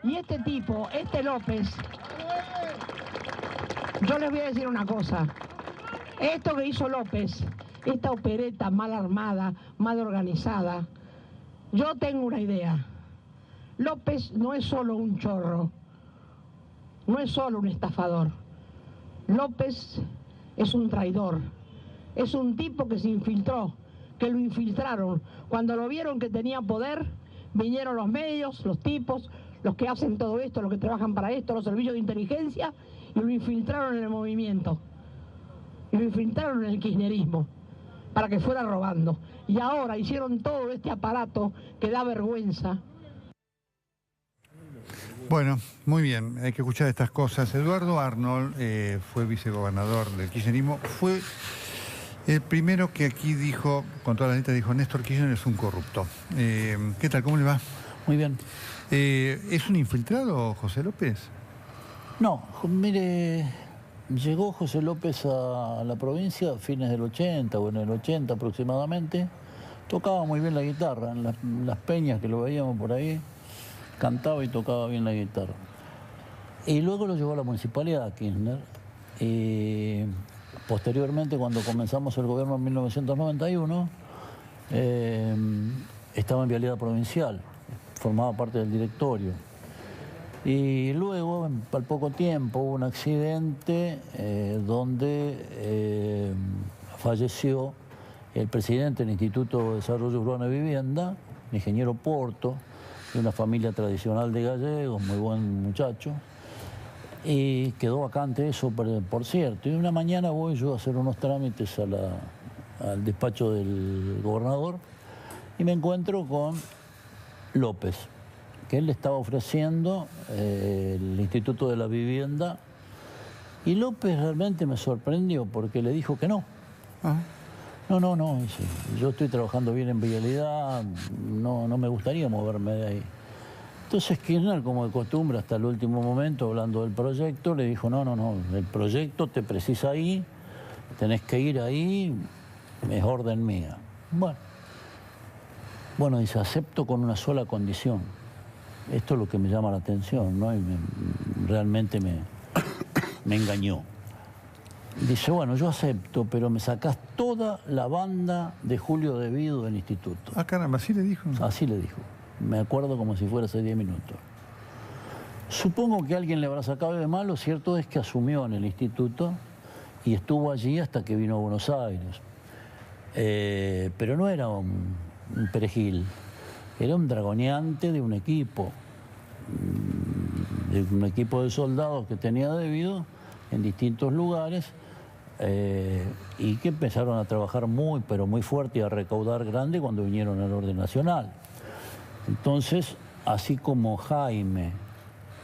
Y este tipo, este López, yo les voy a decir una cosa. Esto que hizo López, esta opereta mal armada, mal organizada, yo tengo una idea. López no es solo un chorro, no es solo un estafador. López es un traidor, es un tipo que se infiltró, que lo infiltraron. Cuando lo vieron que tenía poder, vinieron los medios, los tipos, los que hacen todo esto, los que trabajan para esto, los servicios de inteligencia, y lo infiltraron en el movimiento. Y lo infiltraron en el kirchnerismo, para que fuera robando. Y ahora hicieron todo este aparato que da vergüenza. Bueno, muy bien, hay que escuchar estas cosas. Eduardo Arnold fue vicegobernador del kirchnerismo, fue el primero que aquí dijo, con todas las letras, dijo: Néstor Kirchner es un corrupto. ¿Qué tal? ¿Cómo le va? Muy bien. ¿Es un infiltrado, José López? No, mire, llegó José López a la provincia a fines del 80 o en el 80 aproximadamente. Tocaba muy bien la guitarra, en las peñas que lo veíamos por ahí, cantaba y tocaba bien la guitarra. Y luego lo llevó a la municipalidad, Kirchner. Y posteriormente, cuando comenzamos el gobierno en 1991, estaba en Vialidad Provincial, formaba parte del directorio. Y luego, al poco tiempo, hubo un accidente donde falleció el presidente del Instituto de Desarrollo Urbano y Vivienda, el ingeniero Porto, de una familia tradicional de gallegos, muy buen muchacho, y quedó vacante eso, por cierto. Y una mañana voy yo a hacer unos trámites al despacho del gobernador y me encuentro con López, que él le estaba ofreciendo el Instituto de la Vivienda, y López realmente me sorprendió porque le dijo que no. No, dice, yo estoy trabajando bien en vialidad, no me gustaría moverme de ahí. Entonces Kirchner, como de costumbre, hasta el último momento, hablando del proyecto, le dijo: no, el proyecto te precisa ahí, tenés que ir ahí, es orden mía. Bueno, dice, acepto con una sola condición. Esto es lo que me llama la atención, ¿no? Y realmente me engañó. Dice: bueno, yo acepto, pero me sacás toda la banda de Julio Devido del instituto. Ah, caramba, ¿así le dijo? Así le dijo. Me acuerdo como si fuera hace 10 minutos. Supongo que alguien le habrá sacado de mal. Lo cierto es que asumió en el instituto y estuvo allí hasta que vino a Buenos Aires. Pero no era un perejil, era un dragoneante de un equipo de soldados que tenía Devido en distintos lugares, y que empezaron a trabajar muy, pero muy fuerte y a recaudar grande cuando vinieron al orden nacional. Entonces, así como Jaime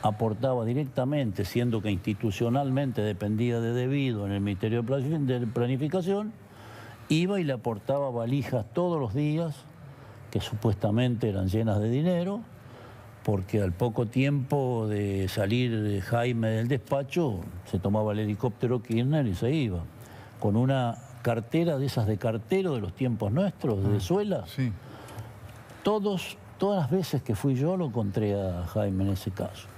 aportaba directamente, siendo que institucionalmente dependía de Devido en el Ministerio de Planificación, iba y le aportaba valijas todos los días, que supuestamente eran llenas de dinero, porque al poco tiempo de salir Jaime del despacho, se tomaba el helicóptero Kirchner y se iba, con una cartera de esas de cartero de los tiempos nuestros, de suela. Sí. Todas las veces que fui yo lo encontré a Jaime en ese caso.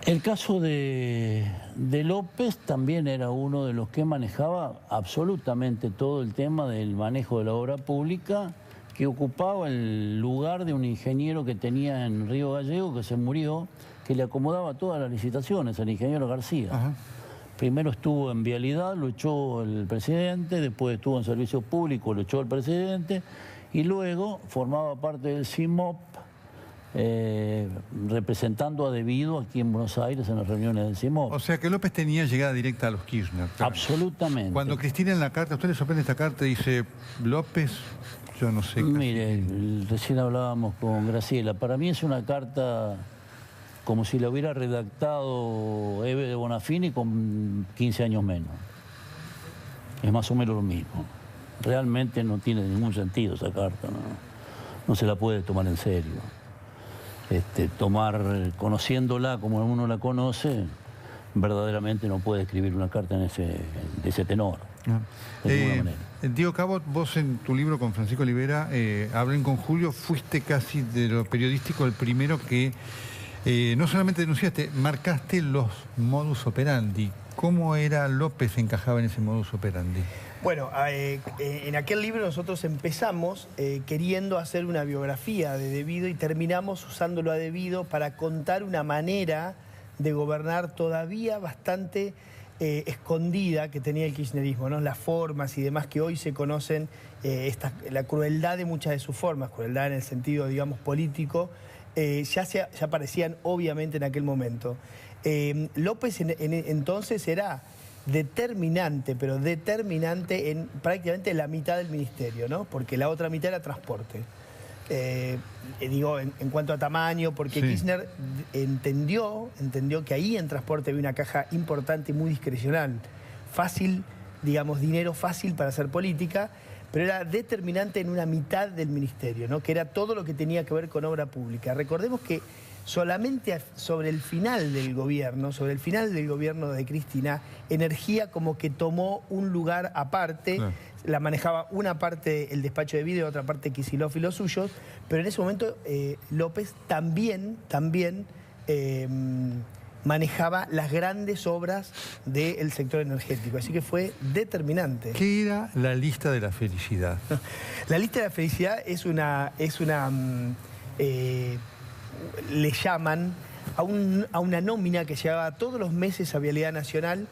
El caso de López también era uno de los que manejaba absolutamente todo el tema del manejo de la obra pública, que ocupaba el lugar de un ingeniero que tenía en Río Gallego, que se murió, que le acomodaba todas las licitaciones, el ingeniero García. Ajá. Primero estuvo en Vialidad, lo echó el presidente, después estuvo en Servicios Públicos, lo echó el presidente, y luego formaba parte del CIMOP, representando a Devido aquí en Buenos Aires en las reuniones del CIMOP. O sea que López tenía llegada directa a los Kirchner. Claro. Absolutamente. Cuando Cristina en la carta, ¿usted le sorprende esta carta? Dice: López, yo no sé. Mire, recién hablábamos con Graciela. Para mí es una carta como si la hubiera redactado Eve de Bonafini con 15 años menos. Es más o menos lo mismo. Realmente no tiene ningún sentido esa carta, no se la puede tomar en serio. Conociéndola como uno la conoce, verdaderamente no puede escribir una carta de ese tenor, de ninguna manera. Diego Cabo, vos en tu libro con Francisco Olivera, Hablen con Julio, fuiste casi de lo periodístico el primero que no solamente denunciaste, marcaste los modus operandi. ¿Cómo era López encajaba en ese modus operandi? Bueno, en aquel libro nosotros empezamos queriendo hacer una biografía de De Vido y terminamos usándolo a De Vido para contar una manera de gobernar todavía bastante escondida que tenía el kirchnerismo, ¿no? Las formas y demás que hoy se conocen, la crueldad de muchas de sus formas, crueldad en el sentido, digamos, político, ya aparecían obviamente en aquel momento. López entonces era determinante, pero determinante en prácticamente la mitad del ministerio, ¿no? Porque la otra mitad era transporte. Digo, en cuanto a tamaño, porque sí. Kirchner entendió que ahí en transporte había una caja importante y muy discrecional. Fácil, digamos, dinero fácil para hacer política, pero era determinante en una mitad del ministerio, ¿no? Que era todo lo que tenía que ver con obra pública. Recordemos que solamente sobre el final del gobierno de Cristina, Energía como que tomó un lugar aparte, claro. La manejaba una parte el despacho de Vido, otra parte Kicillof y los suyos, pero en ese momento López también manejaba las grandes obras del sector energético, así que fue determinante. ¿Qué era la lista de la felicidad? La lista de la felicidad es una le llaman a una nómina que llegaba todos los meses a Vialidad Nacional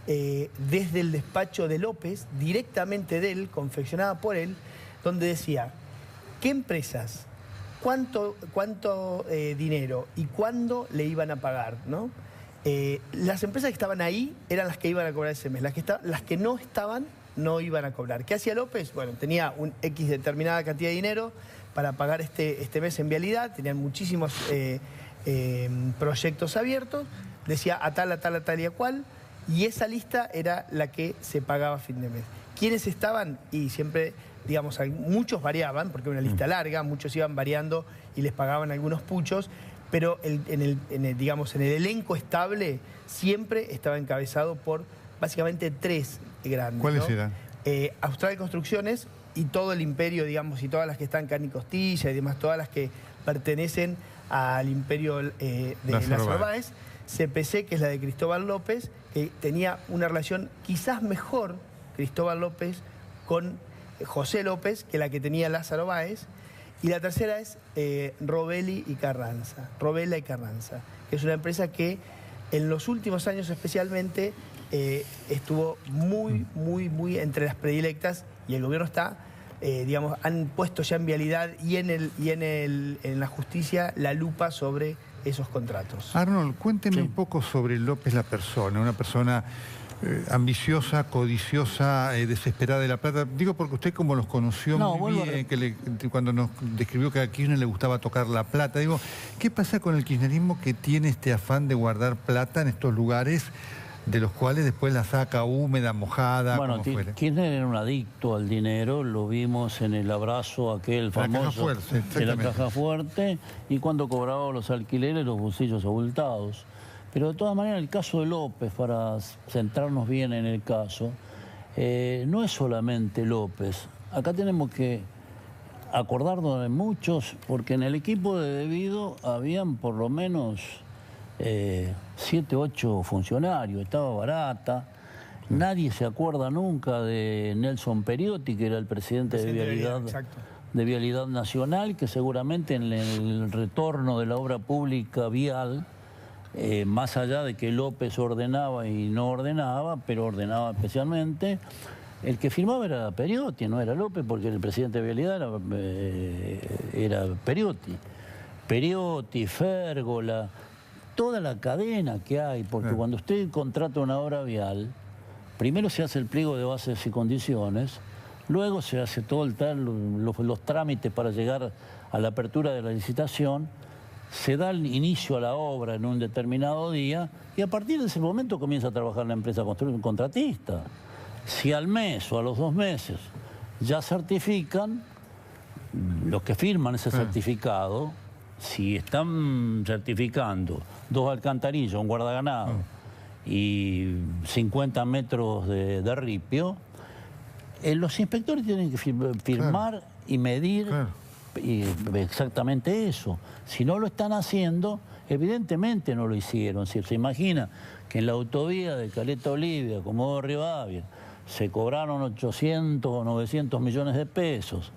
desde el despacho de López, directamente de él, confeccionada por él, donde decía qué empresas, cuánto dinero y cuándo le iban a pagar, ¿no? Las empresas que estaban ahí eran las que iban a cobrar ese mes, las que no estaban no iban a cobrar. ¿Qué hacía López? Bueno, tenía un X determinada cantidad de dinero para pagar este mes en Vialidad, tenían muchísimos proyectos abiertos, decía a tal y a cual, y esa lista era la que se pagaba a fin de mes. ¿Quiénes estaban? Y siempre, digamos, muchos variaban, porque era una lista larga, muchos iban variando y les pagaban algunos puchos, pero en el elenco estable siempre estaba encabezado por básicamente tres grandes. ¿Cuáles eran? Austral Construcciones y todo el imperio, digamos, y todas las que están Cani Costilla y demás, todas las que pertenecen al imperio de Lázaro Báez. CPC, que es la de Cristóbal López, que tenía una relación quizás mejor Cristóbal López con José López que la que tenía Lázaro Báez. Y la tercera es Robela y Carranza, que es una empresa que en los últimos años especialmente estuvo muy entre las predilectas, y el gobierno está, digamos, han puesto ya en Vialidad y en la justicia la lupa sobre esos contratos. Arnold, cuénteme un poco sobre López la persona, una persona ambiciosa, codiciosa, desesperada de la plata. Digo porque usted como los conoció muy bien, cuando nos describió que a Kirchner le gustaba tocar la plata. Digo, ¿qué pasa con el kirchnerismo que tiene este afán de guardar plata en estos lugares de los cuales después la saca húmeda, mojada, bueno, como fuera? Kirchner era un adicto al dinero, lo vimos en el abrazo aquel famoso de la caja fuerte, y cuando cobraba los alquileres, los bolsillos abultados. Pero de todas maneras, el caso de López, para centrarnos bien en el caso, no es solamente López. Acá tenemos que acordarnos de muchos, porque en el equipo de De Vido habían por lo menos 7, 8 funcionarios, estaba Barata. Nadie se acuerda nunca de Nelson Periotti, que era el presidente de Vialidad Nacional, que seguramente en el retorno de la obra pública vial, más allá de que López ordenaba y no ordenaba, pero ordenaba especialmente, el que firmaba era Periotti, no era López, porque el presidente de Vialidad era Periotti. Periotti, Férgola, toda la cadena que hay, porque cuando usted contrata una obra vial, primero se hace el pliego de bases y condiciones, luego se hace todo los trámites para llegar a la apertura de la licitación, se da el inicio a la obra en un determinado día y a partir de ese momento comienza a trabajar la empresa contratista. Si al mes o a los 2 meses ya certifican, los que firman ese certificado, si están certificando 2 alcantarillas, un guardaganado y 50 metros de ripio, Los inspectores tienen que firmar y medir y exactamente eso. Si no lo están haciendo, evidentemente no lo hicieron. Si se imagina que en la autovía de Caleta Olivia, Comodoro Rivadavia, se cobraron 800 o 900 millones de pesos,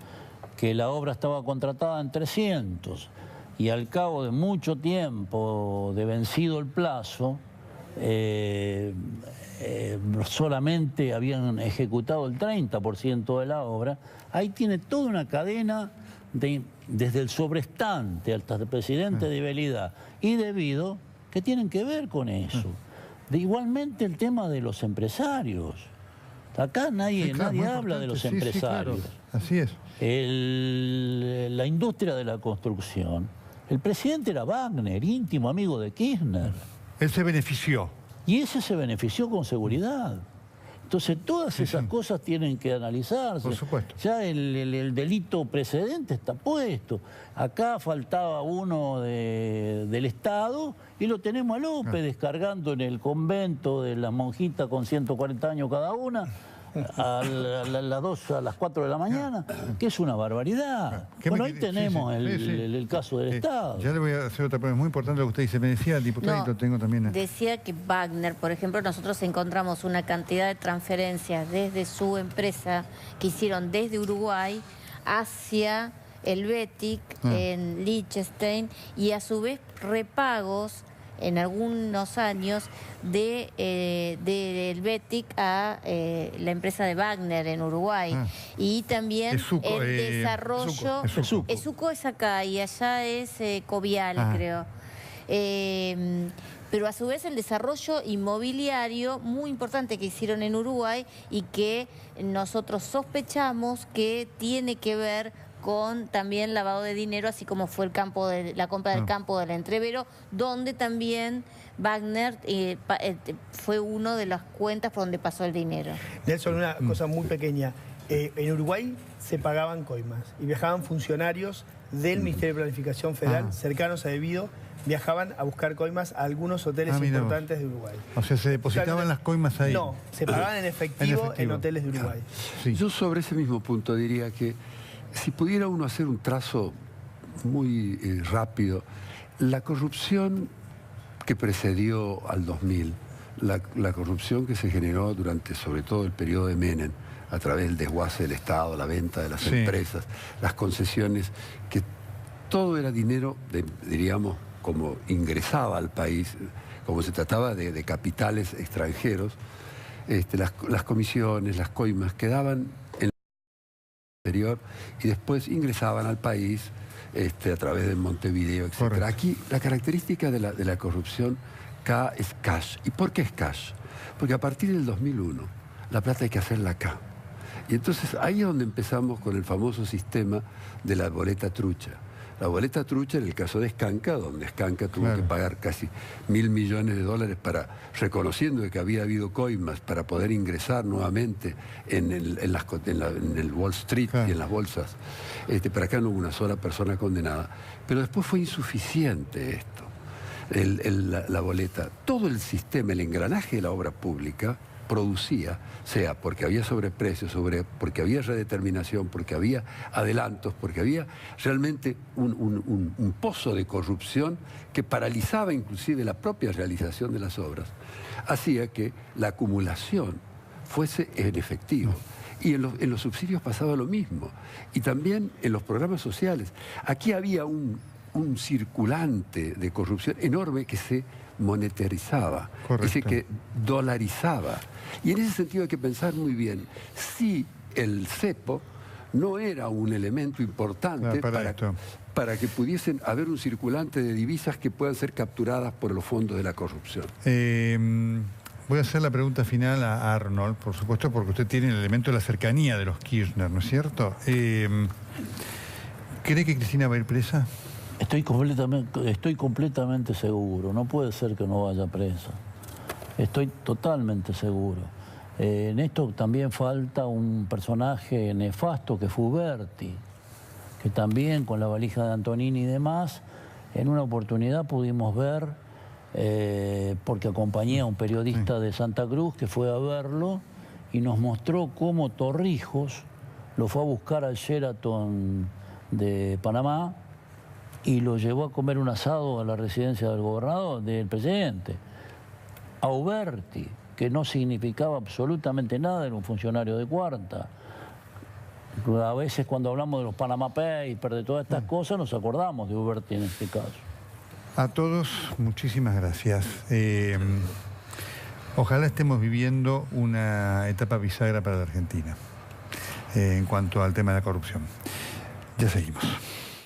que la obra estaba contratada en 300, y al cabo de mucho tiempo de vencido el plazo, solamente habían ejecutado el 30% de la obra, ahí tiene toda una cadena desde el sobrestante hasta el presidente de Belida y debido, que tienen que ver con eso. Igualmente el tema de los empresarios. Acá nadie habla de los empresarios. Sí, claro. Así es. La industria de la construcción. El presidente era Wagner, íntimo amigo de Kirchner. Él se benefició. Y ese se benefició con seguridad. Entonces todas esas cosas tienen que analizarse. Por supuesto. Ya el delito precedente está puesto. Acá faltaba uno del Estado y lo tenemos a López descargando en el convento de las monjitas con 140 años cada una a las 4 de la mañana, que es una barbaridad. Bueno, ahí tenemos el caso del Estado. Ya le voy a hacer otra pregunta, es muy importante lo que usted dice. Me decía el diputado, y lo tengo también. Decía que Wagner, por ejemplo, nosotros encontramos una cantidad de transferencias desde su empresa que hicieron desde Uruguay hacia el Betic en Liechtenstein, y a su vez repagos en algunos años del Betic a la empresa de Wagner en Uruguay. Y también Esuco, el desarrollo... Esuco es acá y allá es Covial, creo. Pero a su vez el desarrollo inmobiliario muy importante que hicieron en Uruguay y que nosotros sospechamos que tiene que ver con también lavado de dinero, así como fue la compra del campo del Entrevero, donde también Wagner fue uno de las cuentas por donde pasó el dinero. Nelson, una cosa muy pequeña. En Uruguay se pagaban coimas y viajaban funcionarios del Ministerio de Planificación Federal cercanos a Debido, viajaban a buscar coimas a algunos hoteles importantes de Uruguay. O sea, se depositaban las coimas ahí. No, se pagaban en efectivo en hoteles de Uruguay. Yo sobre ese mismo punto diría que si pudiera uno hacer un trazo muy rápido, la corrupción que precedió al 2000, la corrupción que se generó durante sobre todo el periodo de Menem, a través del desguace del Estado, la venta de las empresas, las concesiones, que todo era dinero, diríamos, como ingresaba al país, como se trataba de capitales extranjeros, las comisiones, las coimas quedaban en el exterior y después ingresaban al país a través de Montevideo, etc. Correcto. Aquí la característica de la corrupción acá es cash. ¿Y por qué es cash? Porque a partir del 2001 la plata hay que hacerla acá. Y entonces ahí es donde empezamos con el famoso sistema de la boleta trucha. La boleta trucha en el caso de Skanka, donde Skanka tuvo que pagar casi $1.000 millones reconociendo de que había habido coimas para poder ingresar nuevamente en el Wall Street y en las bolsas. Para acá no hubo una sola persona condenada. Pero después fue insuficiente esto, la boleta. Todo el sistema, el engranaje de la obra pública producía, sea porque había sobreprecios, porque había redeterminación, porque había adelantos, porque había realmente un pozo de corrupción que paralizaba inclusive la propia realización de las obras, hacía que la acumulación fuese en efectivo. Y en los subsidios pasaba lo mismo. Y también en los programas sociales. Aquí había un circulante de corrupción enorme que se monetarizaba, ese que dolarizaba. Y en ese sentido hay que pensar muy bien si el cepo no era un elemento importante para que pudiesen haber un circulante de divisas que puedan ser capturadas por los fondos de la corrupción. Voy a hacer la pregunta final a Arnold, por supuesto, porque usted tiene el elemento de la cercanía de los Kirchner, ¿no es cierto? ¿Cree que Cristina va a ir presa? Estoy completamente seguro. No puede ser que no vaya presa. Estoy totalmente seguro. En esto también falta un personaje nefasto que fue Uberti, que también con la valija de Antonini y demás, en una oportunidad pudimos ver, porque acompañé a un periodista de Santa Cruz que fue a verlo y nos mostró cómo Torrijos lo fue a buscar al Sheraton de Panamá y lo llevó a comer un asado a la residencia del gobernador, del presidente. Auberti, que no significaba absolutamente nada, era un funcionario de cuarta. A veces cuando hablamos de los Panama Papers, de todas estas cosas, nos acordamos de Auberti en este caso. A todos, muchísimas gracias. Ojalá estemos viviendo una etapa bisagra para la Argentina en cuanto al tema de la corrupción. Ya seguimos.